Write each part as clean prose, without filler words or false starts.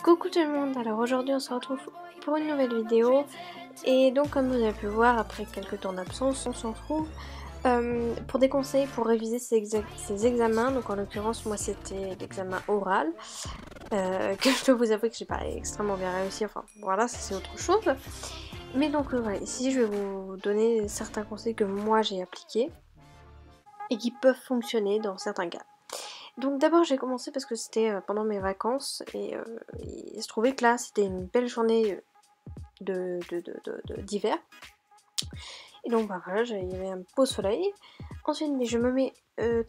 Coucou tout le monde, alors aujourd'hui on se retrouve pour une nouvelle vidéo et donc comme vous avez pu voir après quelques temps d'absence on se retrouve pour des conseils pour réviser ces examens. Donc en l'occurrence moi c'était l'examen oral que je dois vous avouer que j'ai pas extrêmement bien réussi, enfin voilà ça c'est autre chose. Mais donc voilà, ici je vais vous donner certains conseils que moi j'ai appliqués et qui peuvent fonctionner dans certains cas. Donc d'abord j'ai commencé parce que c'était pendant mes vacances et il se trouvait que là c'était une belle journée d'hiver. Et donc bah voilà, il y avait un beau soleil. Ensuite mais je me mets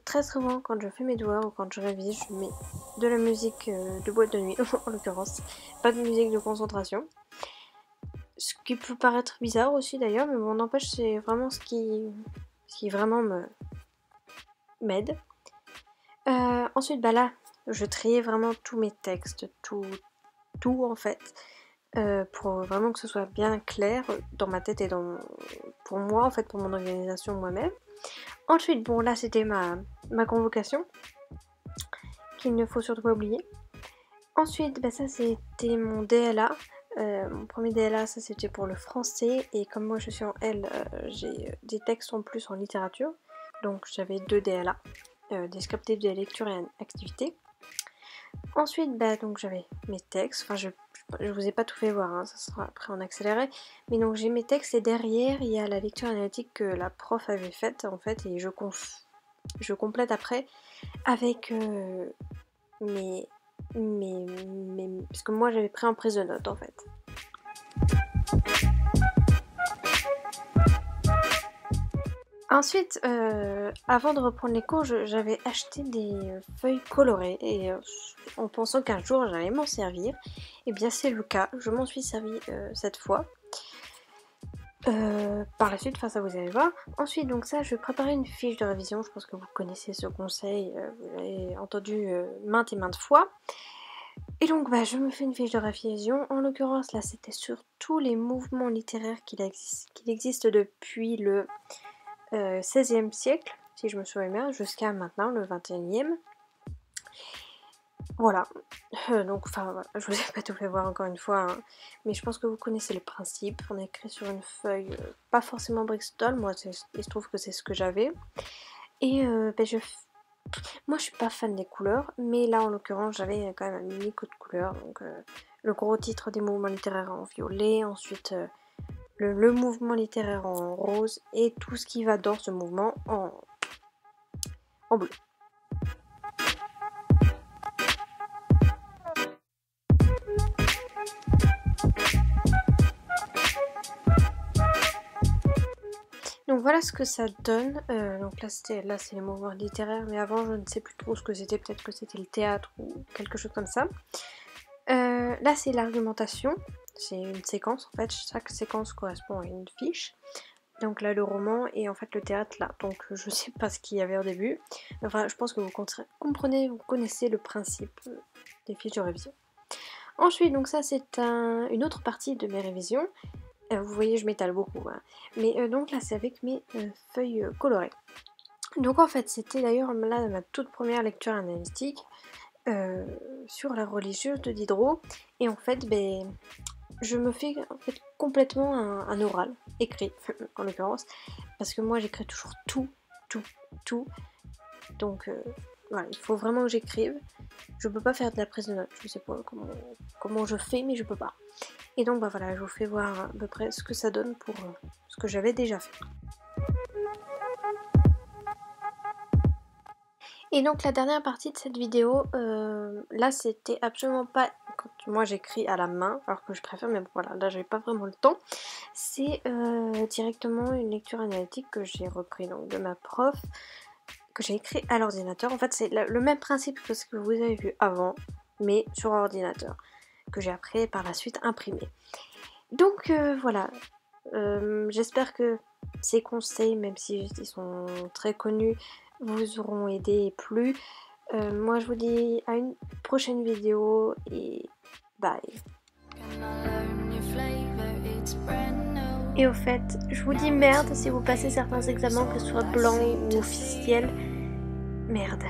très souvent quand je fais mes devoirs ou quand je révise, je mets de la musique de boîte de nuit en l'occurrence, pas de musique de concentration. Ce qui peut paraître bizarre aussi d'ailleurs, mais bon n'empêche c'est vraiment ce qui vraiment m'aide. Ensuite, bah là, je triais vraiment tous mes textes, tout en fait, pour vraiment que ce soit bien clair dans ma tête et pour moi en fait, pour mon organisation moi-même. Ensuite, bon là c'était ma convocation, qu'il ne faut surtout pas oublier. Ensuite, bah ça c'était mon DLA. Mon premier DLA, ça c'était pour le français, et comme moi je suis en L, j'ai des textes en plus en littérature, donc j'avais 2 DLA. Descriptif de lecture et activité. Ensuite, bah, donc j'avais mes textes, enfin je vous ai pas tout fait voir, hein, ça sera après en accéléré, mais donc j'ai mes textes et derrière il y a la lecture analytique que la prof avait faite en fait, et je complète après avec parce que moi j'avais pris en prise de notes en fait. Ensuite, avant de reprendre les cours, j'avais acheté des feuilles colorées et en pensant qu'un jour j'allais m'en servir. Et bien c'est le cas, je m'en suis servi cette fois. Par la suite, enfin ça vous allez voir. Ensuite donc ça, je vais préparer une fiche de révision, je pense que vous connaissez ce conseil, vous l'avez entendu maintes et maintes fois. Et donc bah, je me fais une fiche de révision, en l'occurrence là c'était sur tous les mouvements littéraires qu'il existe depuis le 16e siècle, si je me souviens bien, jusqu'à maintenant, le 21e. Voilà. Donc, enfin, voilà. Je vous ai pas tout fait voir encore une fois, hein. Mais je pense que vous connaissez le principe. On écrit sur une feuille, pas forcément Bristol, moi il se trouve que c'est ce que j'avais. Et ben, moi je suis pas fan des couleurs, mais là en l'occurrence j'avais quand même un mini code couleur. Donc, le gros titre des mouvements littéraires en violet, ensuite le mouvement littéraire en rose et tout ce qui va dans ce mouvement en bleu. Donc voilà ce que ça donne. Donc là c'est les mouvements littéraires, mais avant je ne sais plus trop ce que c'était, peut-être que c'était le théâtre ou quelque chose comme ça. Là c'est l'argumentation, c'est une séquence en fait, chaque séquence correspond à une fiche. Donc là le roman et en fait le théâtre là, donc je sais pas ce qu'il y avait au début. Enfin je pense que vous comprenez, vous connaissez le principe des fiches de révision. Ensuite donc ça c'est une autre partie de mes révisions. Vous voyez je m'étale beaucoup, hein. Mais donc là c'est avec mes feuilles colorées. Donc en fait c'était d'ailleurs là ma toute première lecture analytique sur la religieuse de Diderot. Et en fait ben je me fais en fait complètement un oral, écrit en l'occurrence, parce que moi j'écris toujours tout. Donc voilà, il faut vraiment que j'écrive. Je peux pas faire de la prise de notes, je sais pas comment je fais, mais je peux pas. Et donc bah voilà, je vous fais voir à peu près ce que ça donne pour ce que j'avais déjà fait. Et donc la dernière partie de cette vidéo, là c'était absolument pas quand moi j'écris à la main, alors que je préfère, mais bon voilà, là j'avais pas vraiment le temps. C'est directement une lecture analytique que j'ai repris donc de ma prof, que j'ai écrit à l'ordinateur. En fait c'est le même principe que ce que vous avez vu avant, mais sur ordinateur, que j'ai après par la suite imprimé. Donc voilà, j'espère que ces conseils, même si ils sont très connus, vous auront aidé et plu. Moi je vous dis à une prochaine vidéo et bye. Et au fait, je vous dis merde si vous passez certains examens, que ce soit blanc ou officiel. Merde.